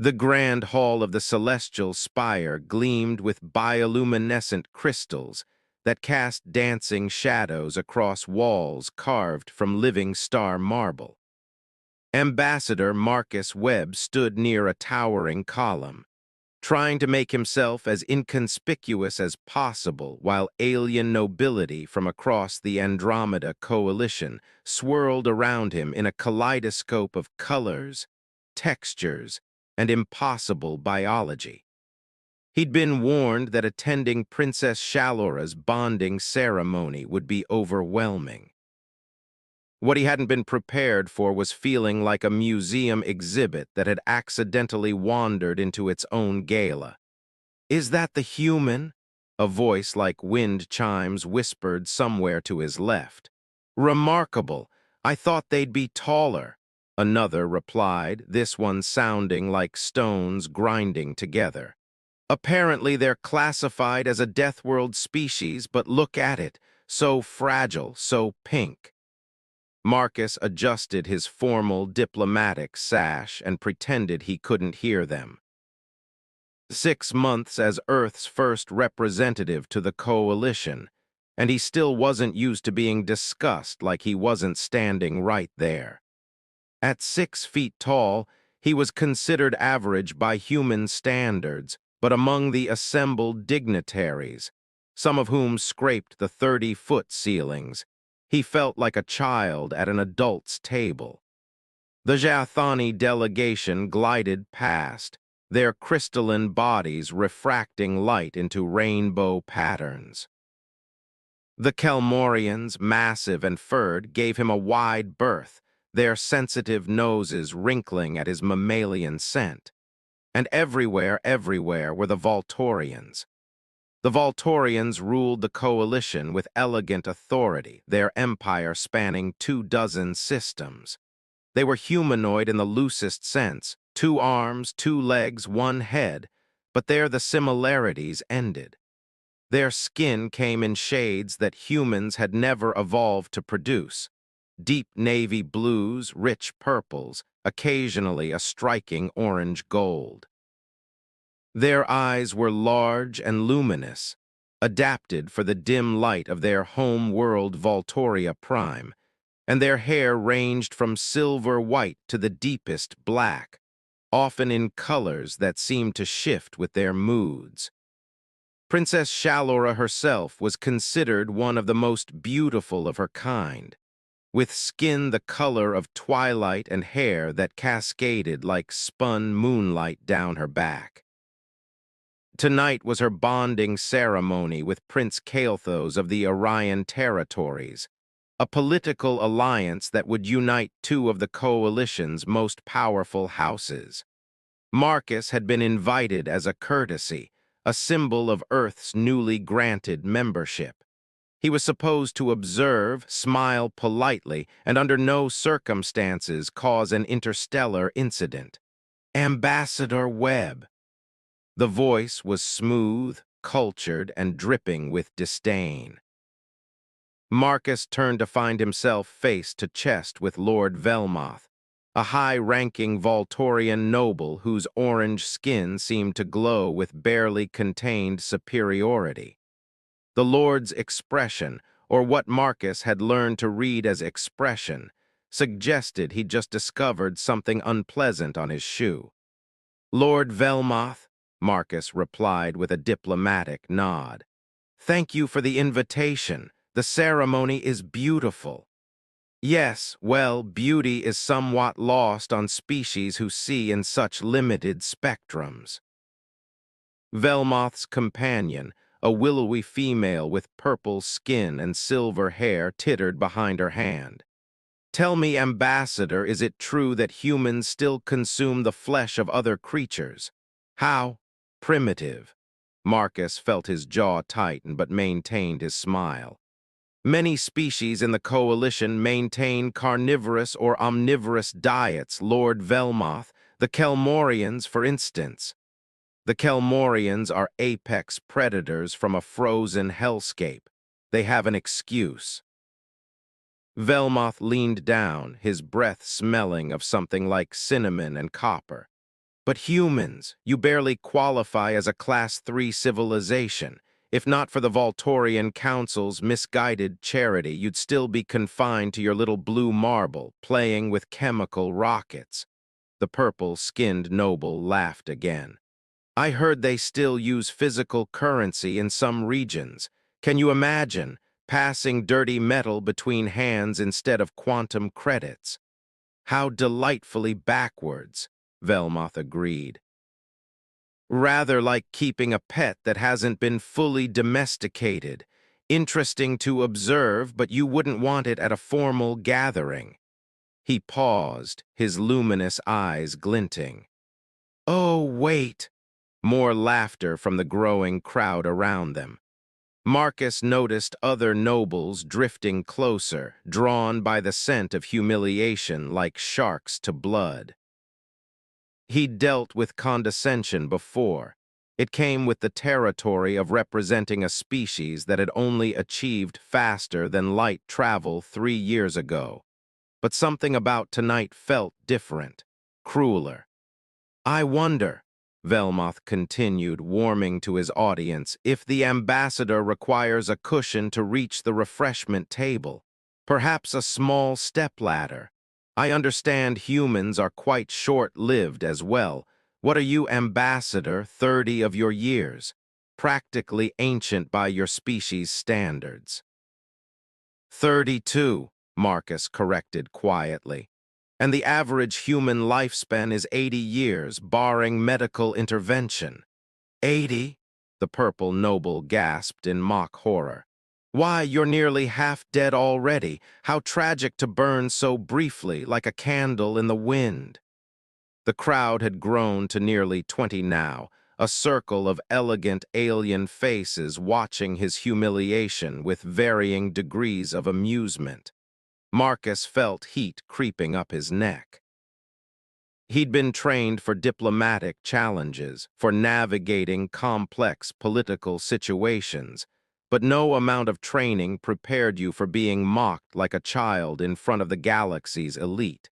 The grand hall of the celestial spire gleamed with bioluminescent crystals that cast dancing shadows across walls carved from living star marble. Ambassador Marcus Webb stood near a towering column, trying to make himself as inconspicuous as possible while alien nobility from across the Andromeda coalition swirled around him in a kaleidoscope of colors, textures, and impossible biology. He'd been warned that attending Princess Shalora's bonding ceremony would be overwhelming. What he hadn't been prepared for was feeling like a museum exhibit that had accidentally wandered into its own gala. "Is that the human?" A voice like wind chimes whispered somewhere to his left. "Remarkable. I thought they'd be taller." Another replied, this one sounding like stones grinding together. "Apparently they're classified as a Death World species, but look at it. So fragile, so pink." Marcus adjusted his formal diplomatic sash and pretended he couldn't hear them. 6 months as Earth's first representative to the coalition, and he still wasn't used to being discussed like he wasn't standing right there. At 6 feet tall, he was considered average by human standards, but among the assembled dignitaries, some of whom scraped the 30-foot ceilings, he felt like a child at an adult's table. The Jaathani delegation glided past, their crystalline bodies refracting light into rainbow patterns. The Kelmorians, massive and furred, gave him a wide berth, their sensitive noses wrinkling at his mammalian scent. And everywhere were the Voltorians. The Voltorians ruled the coalition with elegant authority, their empire spanning 24 systems. They were humanoid in the loosest sense, 2 arms, 2 legs, 1 head, but there the similarities ended. Their skin came in shades that humans had never evolved to produce. Deep navy blues, rich purples, occasionally a striking orange gold. Their eyes were large and luminous, adapted for the dim light of their home world Voltoria Prime, and their hair ranged from silver white to the deepest black, often in colors that seemed to shift with their moods. Princess Shalora herself was considered one of the most beautiful of her kind, with skin the color of twilight and hair that cascaded like spun moonlight down her back. Tonight was her bonding ceremony with Prince Kael'thas of the Orion territories, a political alliance that would unite 2 of the coalition's most powerful houses. Marcus had been invited as a courtesy, a symbol of Earth's newly granted membership. He was supposed to observe, smile politely, and under no circumstances cause an interstellar incident. Ambassador Webb. The voice was smooth, cultured, and dripping with disdain. Marcus turned to find himself face to chest with Lord Velmoth, a high-ranking Voltorian noble whose orange skin seemed to glow with barely contained superiority. The Lord's expression, or what Marcus had learned to read as expression, suggested he'd just discovered something unpleasant on his shoe. "Lord Velmoth," Marcus replied with a diplomatic nod. "Thank you for the invitation. The ceremony is beautiful." "Yes, well, beauty is somewhat lost on species who see in such limited spectrums." Velmoth's companion, a willowy female with purple skin and silver hair, tittered behind her hand. "Tell me, Ambassador, is it true that humans still consume the flesh of other creatures? How primitive." Marcus felt his jaw tighten but maintained his smile. "Many species in the coalition maintain carnivorous or omnivorous diets, Lord Velmoth, the Kelmorians, for instance. The Kelmorians are apex predators from a frozen hellscape. They have an excuse." Velmoth leaned down, his breath smelling of something like cinnamon and copper. But humans, you barely qualify as a Class 3 civilization. If not for the Voltorian Council's misguided charity, you'd still be confined to your little blue marble, playing with chemical rockets. The purple-skinned noble laughed again. I heard they still use physical currency in some regions. Can you imagine passing dirty metal between hands instead of quantum credits? How delightfully backwards, Velmoth agreed. Rather like keeping a pet that hasn't been fully domesticated. Interesting to observe, but you wouldn't want it at a formal gathering. He paused, his luminous eyes glinting. Oh, wait! More laughter from the growing crowd around them. Marcus noticed other nobles drifting closer, drawn by the scent of humiliation like sharks to blood. He'd dealt with condescension before. It came with the territory of representing a species that had only achieved faster than light travel 3 years ago. But something about tonight felt different, crueler. I wonder, Velmoth continued, warming to his audience, if the ambassador requires a cushion to reach the refreshment table, perhaps a small stepladder. I understand humans are quite short-lived as well. What are you, ambassador, 30 of your years? Practically ancient by your species' standards. 32, Marcus corrected quietly. And the average human lifespan is 80 years, barring medical intervention. 80? The purple noble gasped in mock horror. Why, you're nearly half dead already. How tragic to burn so briefly, like a candle in the wind. The crowd had grown to nearly 20 now, a circle of elegant alien faces watching his humiliation with varying degrees of amusement. Marcus felt heat creeping up his neck. He'd been trained for diplomatic challenges, for navigating complex political situations, but no amount of training prepared you for being mocked like a child in front of the galaxy's elite.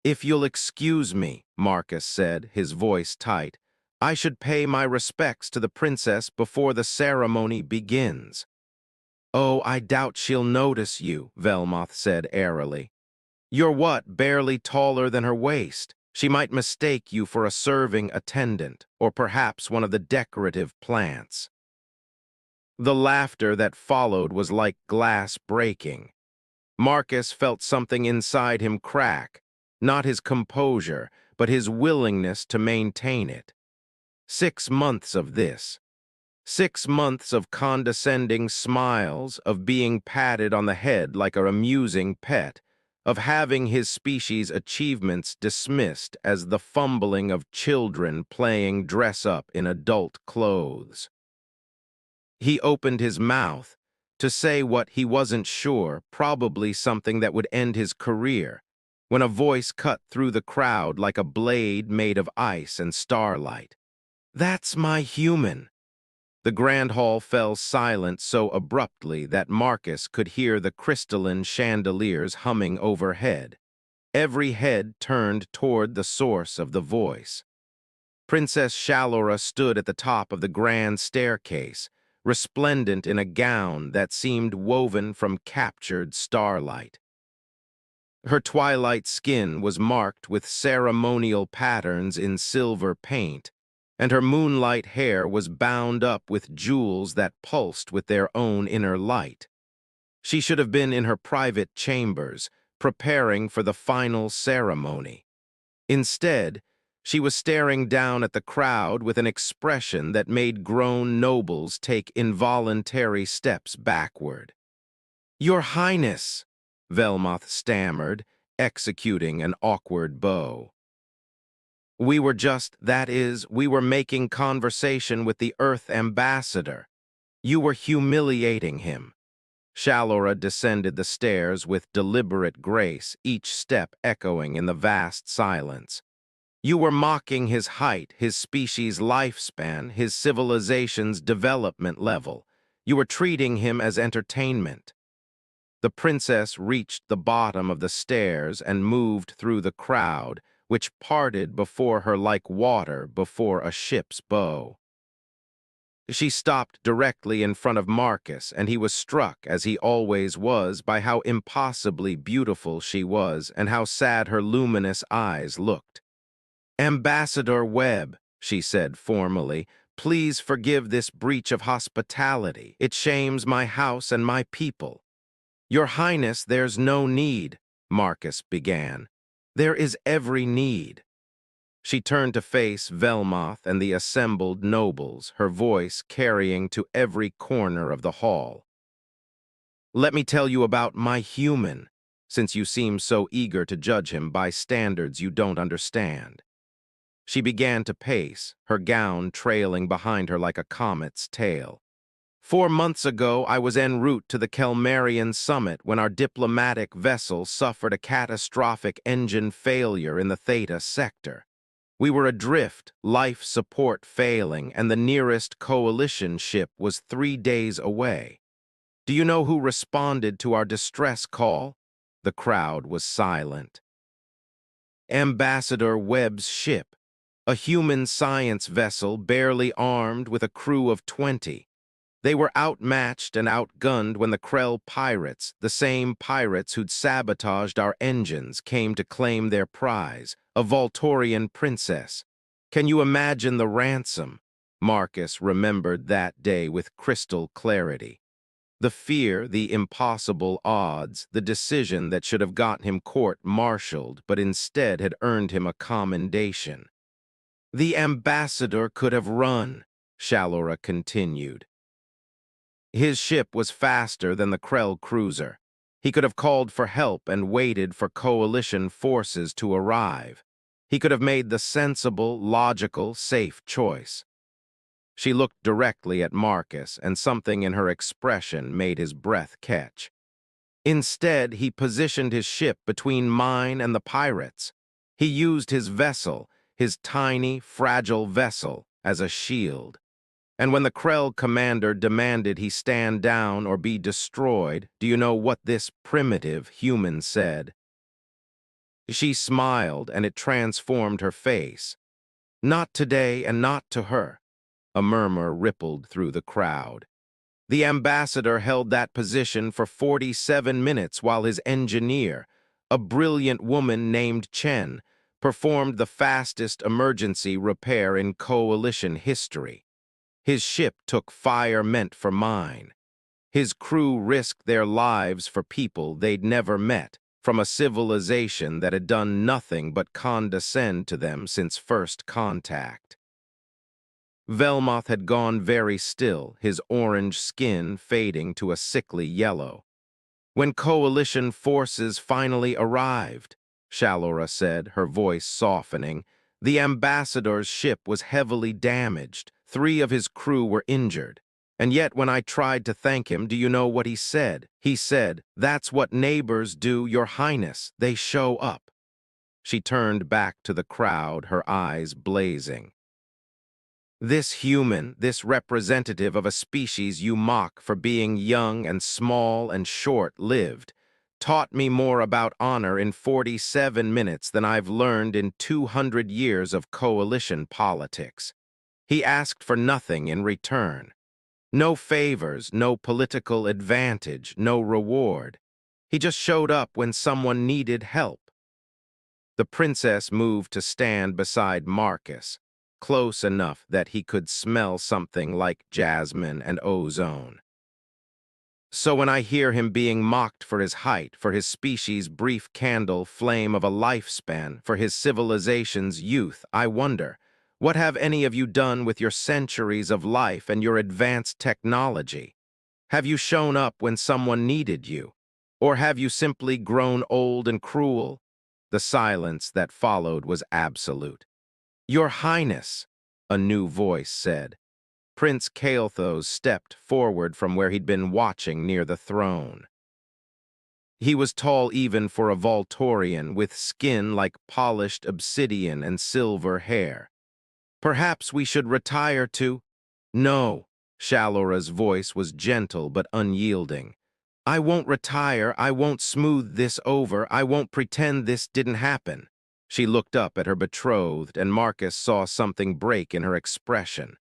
If you'll excuse me, Marcus said, his voice tight, I should pay my respects to the princess before the ceremony begins. Oh, I doubt she'll notice you, Velmoth said airily. You're what, barely taller than her waist? She might mistake you for a serving attendant, or perhaps one of the decorative plants. The laughter that followed was like glass breaking. Marcus felt something inside him crack, not his composure, but his willingness to maintain it. 6 months of this. 6 months of condescending smiles, of being patted on the head like an amusing pet, of having his species' achievements dismissed as the fumbling of children playing dress-up in adult clothes. He opened his mouth to say what he wasn't sure, probably something that would end his career, when a voice cut through the crowd like a blade made of ice and starlight. That's my human. The grand hall fell silent so abruptly that Marcus could hear the crystalline chandeliers humming overhead. Every head turned toward the source of the voice. Princess Shalora stood at the top of the grand staircase, resplendent in a gown that seemed woven from captured starlight. Her twilight skin was marked with ceremonial patterns in silver paint, and her moonlight hair was bound up with jewels that pulsed with their own inner light. She should have been in her private chambers, preparing for the final ceremony. Instead, she was staring down at the crowd with an expression that made grown nobles take involuntary steps backward. Your Highness, Velmoth stammered, executing an awkward bow. We were making conversation with the Earth Ambassador. You were humiliating him. Shalora descended the stairs with deliberate grace, each step echoing in the vast silence. You were mocking his height, his species' lifespan, his civilization's development level. You were treating him as entertainment. The princess reached the bottom of the stairs and moved through the crowd, which parted before her like water before a ship's bow. She stopped directly in front of Marcus, and he was struck, as he always was, by how impossibly beautiful she was and how sad her luminous eyes looked. "Ambassador Webb," she said formally, "please forgive this breach of hospitality. It shames my house and my people." "Your Highness, there's no need," Marcus began. "There is every need." She turned to face Velmoth and the assembled nobles, her voice carrying to every corner of the hall. "Let me tell you about my human, since you seem so eager to judge him by standards you don't understand." She began to pace, her gown trailing behind her like a comet's tail. "4 months ago, I was en route to the Kelmarian summit when our diplomatic vessel suffered a catastrophic engine failure in the Theta sector. We were adrift, life support failing, and the nearest coalition ship was 3 days away. Do you know who responded to our distress call?" The crowd was silent. "Ambassador Webb's ship, a human science vessel barely armed with a crew of 20. They were outmatched and outgunned when the Krell pirates, the same pirates who'd sabotaged our engines, came to claim their prize, a Voltorian princess. Can you imagine the ransom?" Marcus remembered that day with crystal clarity. The fear, the impossible odds, the decision that should have gotten him court-martialed but instead had earned him a commendation. "The ambassador could have run," Shallora continued. "His ship was faster than the Krell cruiser. He could have called for help and waited for coalition forces to arrive. He could have made the sensible, logical, safe choice." She looked directly at Marcus, and something in her expression made his breath catch. "Instead, he positioned his ship between mine and the pirates. He used his vessel, his tiny, fragile vessel, as a shield. And when the Krell commander demanded he stand down or be destroyed, do you know what this primitive human said?" She smiled, and it transformed her face. "Not today and not to her." A murmur rippled through the crowd. "The ambassador held that position for 47 minutes while his engineer, a brilliant woman named Chen, performed the fastest emergency repair in coalition history. His ship took fire meant for mine. His crew risked their lives for people they'd never met, from a civilization that had done nothing but condescend to them since first contact." Velmoth had gone very still, his orange skin fading to a sickly yellow. "When coalition forces finally arrived," Shallora said, her voice softening, "the ambassador's ship was heavily damaged. 3 of his crew were injured. And yet when I tried to thank him, do you know what he said? He said, 'That's what neighbors do, Your Highness. They show up.'" She turned back to the crowd, her eyes blazing. "This human, this representative of a species you mock for being young and small and short-lived, taught me more about honor in 47 minutes than I've learned in 200 years of coalition politics. He asked for nothing in return. No favors, no political advantage, no reward. He just showed up when someone needed help." The princess moved to stand beside Marcus, close enough that he could smell something like jasmine and ozone. "So when I hear him being mocked for his height, for his species' brief candle flame of a lifespan, for his civilization's youth, I wonder, what have any of you done with your centuries of life and your advanced technology? Have you shown up when someone needed you? Or have you simply grown old and cruel?" The silence that followed was absolute. "Your Highness," a new voice said. Prince Kael'thas stepped forward from where he'd been watching near the throne. He was tall even for a Voltorian, with skin like polished obsidian and silver hair. "Perhaps we should retire to—" "No," Shallora's voice was gentle but unyielding. "I won't retire, I won't smooth this over, I won't pretend this didn't happen. She looked up at her betrothed, and Marcus saw something break in her expression.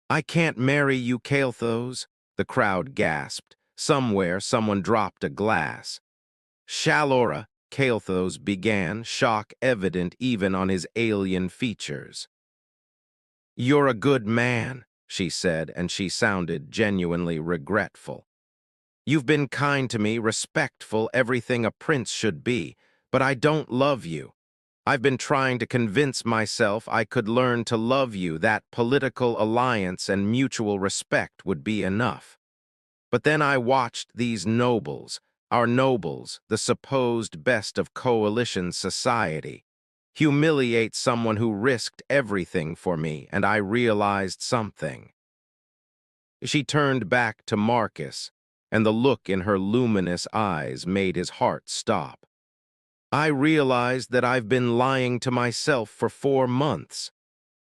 "I can't marry you, Caelthos," the crowd gasped. Somewhere, someone dropped a glass. "Shalora," Caelthos began, shock evident even on his alien features. "You're a good man," she said, and she sounded genuinely regretful. "You've been kind to me, respectful, everything a prince should be, but I don't love you. I've been trying to convince myself I could learn to love you, that political alliance and mutual respect would be enough. But then I watched these nobles, our nobles, the supposed best of coalition society, humiliate someone who risked everything for me, and I realized something." She turned back to Marcus, and the look in her luminous eyes made his heart stop. "I realized that I've been lying to myself for 4 months,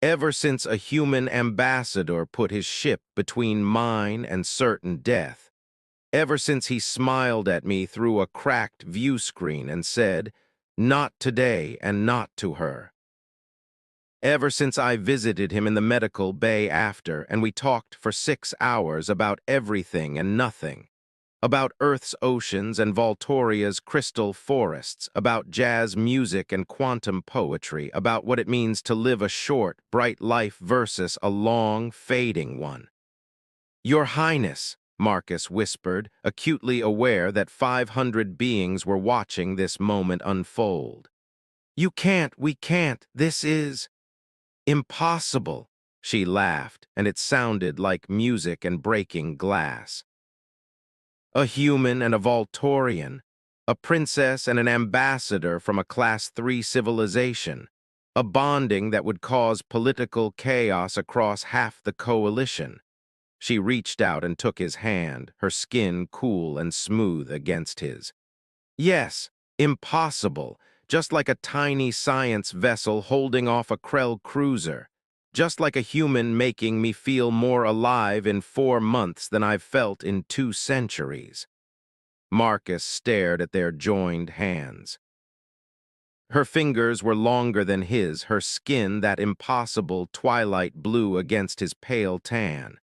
ever since a human ambassador put his ship between mine and certain death, ever since he smiled at me through a cracked view screen and said, 'Not today and not to her.' Ever since I visited him in the medical bay after, and we talked for 6 hours about everything and nothing. About Earth's oceans and Voltoria's crystal forests, about jazz music and quantum poetry, about what it means to live a short, bright life versus a long, fading one. 'Your Highness,' Marcus whispered, acutely aware that 500 beings were watching this moment unfold. 'You can't, we can't, this is impossible,' she laughed, and it sounded like music and breaking glass. A human and a Voltorian, a princess and an ambassador from a Class 3 civilization, a bonding that would cause political chaos across half the coalition. She reached out and took his hand, her skin cool and smooth against his. Yes, impossible, just like a tiny science vessel holding off a Krell cruiser. Just like a human making me feel more alive in 4 months than I've felt in 2 centuries. Marcus stared at their joined hands. Her fingers were longer than his, her skin that impossible twilight blue against his pale tan.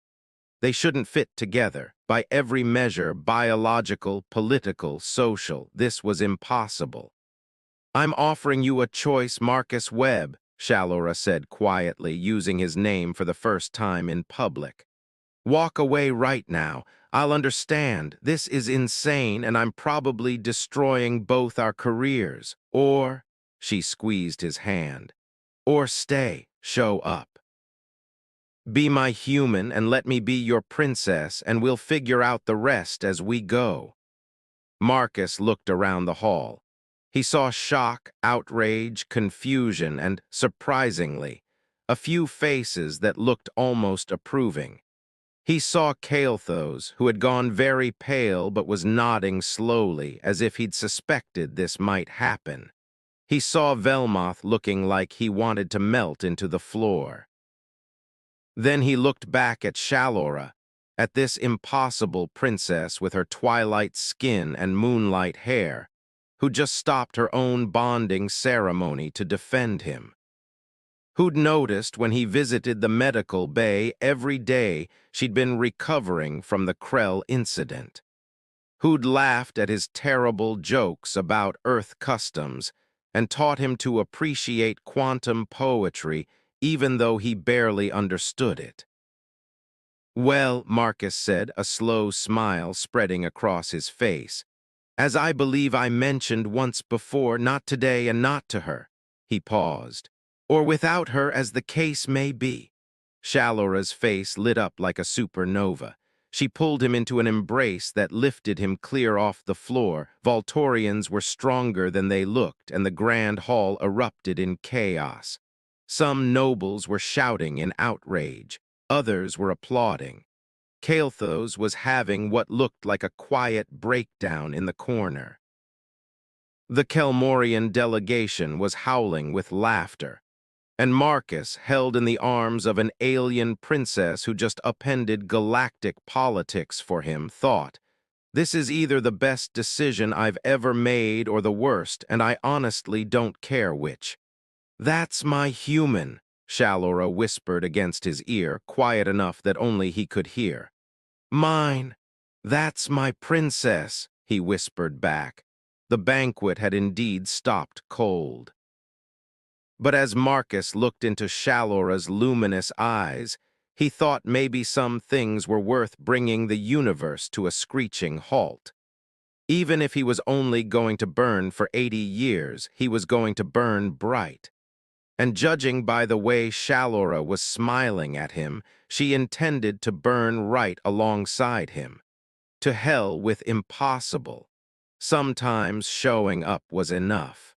They shouldn't fit together. By every measure, biological, political, social, this was impossible. "I'm offering you a choice, Marcus Webb," Shalora said quietly, using his name for the first time in public. "Walk away right now. I'll understand. This is insane, and I'm probably destroying both our careers. Or," she squeezed his hand, "or stay, show up. Be my human and let me be your princess, and we'll figure out the rest as we go." Marcus looked around the hall. He saw shock, outrage, confusion, and, surprisingly, a few faces that looked almost approving. He saw Caelthos, who had gone very pale but was nodding slowly, as if he'd suspected this might happen. He saw Velmoth looking like he wanted to melt into the floor. Then he looked back at Shalora, at this impossible princess with her twilight skin and moonlight hair, who just stopped her own bonding ceremony to defend him. Who'd noticed when he visited the medical bay every day she'd been recovering from the Krell incident. Who'd laughed at his terrible jokes about Earth customs and taught him to appreciate quantum poetry even though he barely understood it. "Well," Marcus said, a slow smile spreading across his face, "as I believe I mentioned once before, not today and not to her." He paused. "Or without her, as the case may be." Shalora's face lit up like a supernova. She pulled him into an embrace that lifted him clear off the floor. Voltorians were stronger than they looked, and the grand hall erupted in chaos. Some nobles were shouting in outrage. Others were applauding. Caelthos was having what looked like a quiet breakdown in the corner. The Kelmorian delegation was howling with laughter, and Marcus, held in the arms of an alien princess who just upended galactic politics for him, thought, "This is either the best decision I've ever made or the worst, and I honestly don't care which." That's my human, Shallora whispered against his ear, quiet enough that only he could hear. Mine. That's my princess, he whispered back. The banquet had indeed stopped cold. But as Marcus looked into Shallora's luminous eyes, he thought maybe some things were worth bringing the universe to a screeching halt. Even if he was only going to burn for 80 years, he was going to burn bright. And judging by the way Shallora was smiling at him, she intended to burn right alongside him. To hell with impossible. Sometimes showing up was enough.